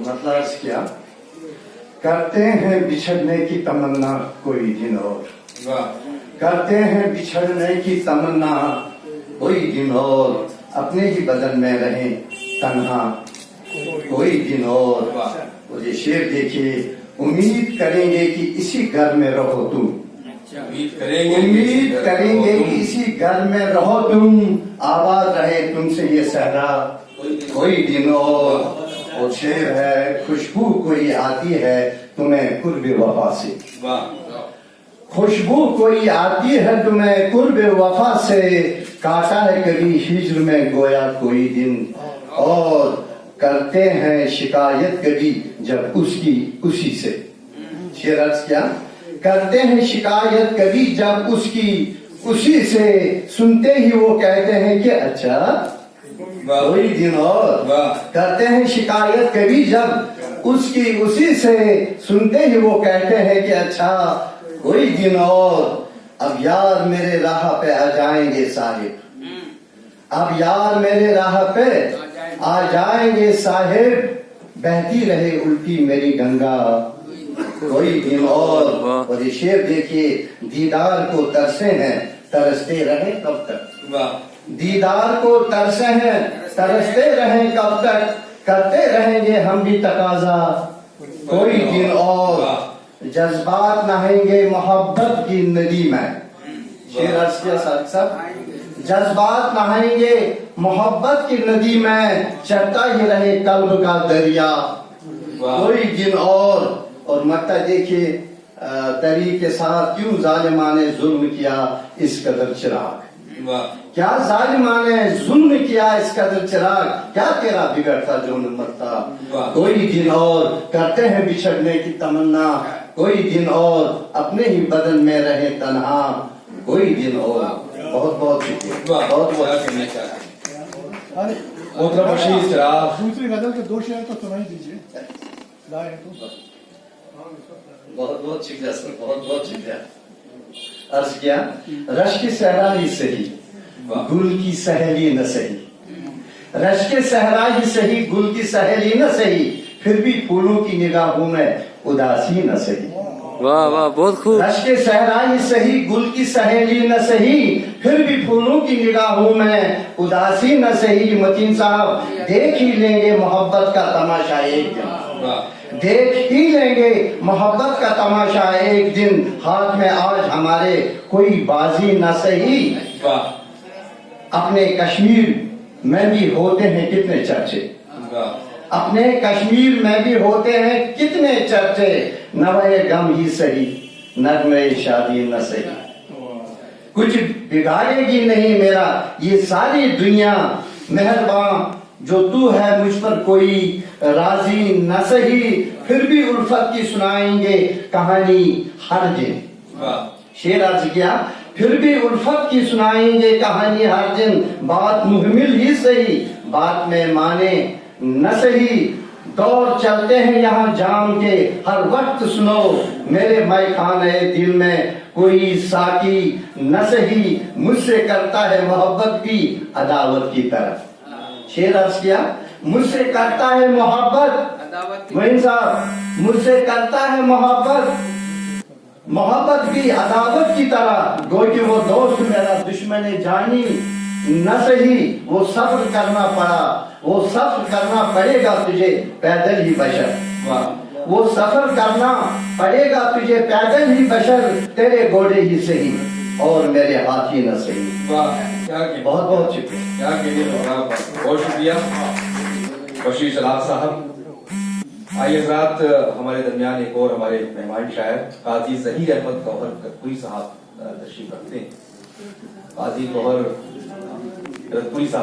मतलब अर्ज किया, करते हैं बिछड़ने की तमन्ना कोई दिन और, करते हैं बिछड़ने की तमन्ना कोई दिन और, अपने ही बदन में रहे तन्हा कोई दिन और। मुझे शेर देखिए, उम्मीद करेंगे कि इसी घर में रहो तुम, उम्मीद करेंगे कि इसी घर में रहो तुम, आवाज रहे तुमसे ये सहरा कोई दिन और शेर है, खुशबू कोई आती है तुम्हें कुर्ब वफा से, खुशबू कोई आती है तुम्हें कुर्ब वफा से, काटा है कभी हिज्र में गोया कोई दिन, और करते हैं शिकायत कभी जब उसकी उसी से। शेर अर्ज क्या, करते हैं शिकायत कभी जब उसकी उसी से, सुनते ही वो कहते हैं कि अच्छा कोई दिन और, करते हैं शिकायत कभी जब उसकी उसी से, सुनते ही वो कहते हैं कि अच्छा कोई दिन और। अब यार मेरे राह पे आ जाएंगे साहिब, अब यार मेरे राह पे आ जाएंगे साहिब, बहती रहे उल्टी मेरी गंगा कोई दिन और ये शेर देखिए, दीदार को तरसे हैं तरसते रहे कब तक, दीदार को तरसे हैं तरसते रहे कब तक, करते रहेंगे हम भी तकाजा कोई दिन और, जज्बात नहाएंगे मोहब्बत की नदी में। शेर अर्ज किया साहब, जज्बात नहाएंगे मोहब्बत की नदी में, चलता ही रहे कल्ब का दरिया कोई दिन और मत्ता देखिए, तरी के साथ क्यों जालिमा ने जुल्म किया इस कदर चिराग, क्या जालिमा ने जुल्म किया इस कदर चिराग, क्या तेरा बिगड़ता जो मत्ता कोई दिन और, करते हैं बिछड़ने की तमन्ना कोई दिन और, अपने ही बदन में रहे तन्हा कोई दिन और। बहुत बहुत शुक्रिया, बहुत बहुत शुक्रिया। दूसरी गजल के दो शेर तो सुनाई दीजिए। बहुत बहुत शुक्रिया सर, बहुत बहुत शुक्रिया। अर्ज किया, रश की सहरा ही सही गुल की सहेली न सही, रश के सहरा ही सही गुल की सहेली न सही, फिर भी फूलों की निगाहों में उदासी न सही। वाह वाह, बहुत खूब। रश के सहरा ही सही गुल की सहेली न सही, फिर भी फूलों की निगाहों में उदासी न सही। मतीन साहब देख ही लेंगे मोहब्बत का तमाशा एक दिन, देख ही लेंगे मोहब्बत का तमाशा एक दिन, हाथ में आज हमारे कोई बाजी न सही। अपने कश्मीर में भी होते हैं कितने चर्चे, अपने कश्मीर में भी होते हैं कितने चर्चे, नवाए गम ही सही नगमे शादी न सही, कुछ बिगाड़ेगी नहीं मेरा ये सारी दुनिया, मेहरबान जो तू है मुझ पर कोई राजी न सही, फिर भी उल्फत की सुनाएंगे कहानी हर दिन। शेर अर्ज किया, फिर भी उल्फत की सुनाएंगे कहानी हर दिन, बात मुहमिल ही सही बात में माने न सही, दौर चलते हैं यहाँ जाम के हर वक्त सुनो, मेरे मैखाने दिल में कोई साकी न सही, मुझसे करता है मोहब्बत की अदावत की तरफ। शेर अर्ज किया, मुझसे करता है मोहब्बत, वही साहब मुझसे करता है मोहब्बत की अदावत की तरह, गो कि वो दोस्त मेरा दुश्मन जानी न सही, वो सब्र करना पड़ा, वो सफर करना पड़ेगा तुझे पैदल ही बशर, वो सफर करना पड़ेगा तुझे पैदल ही बशर, तेरे घोड़े ही सही और मेरे हाथी न सही। बहुत बहुत शुक्रिया, बहुत शुक्रिया बशीर सलाम साहब। आइए हज़रात, हमारे दरमियान एक और हमारे मेहमान शायर काजी ज़हीर अहमद गौहर रतपुरी साहब तशरीफ रखते हैं। काजी गौहर रतपुरी साहब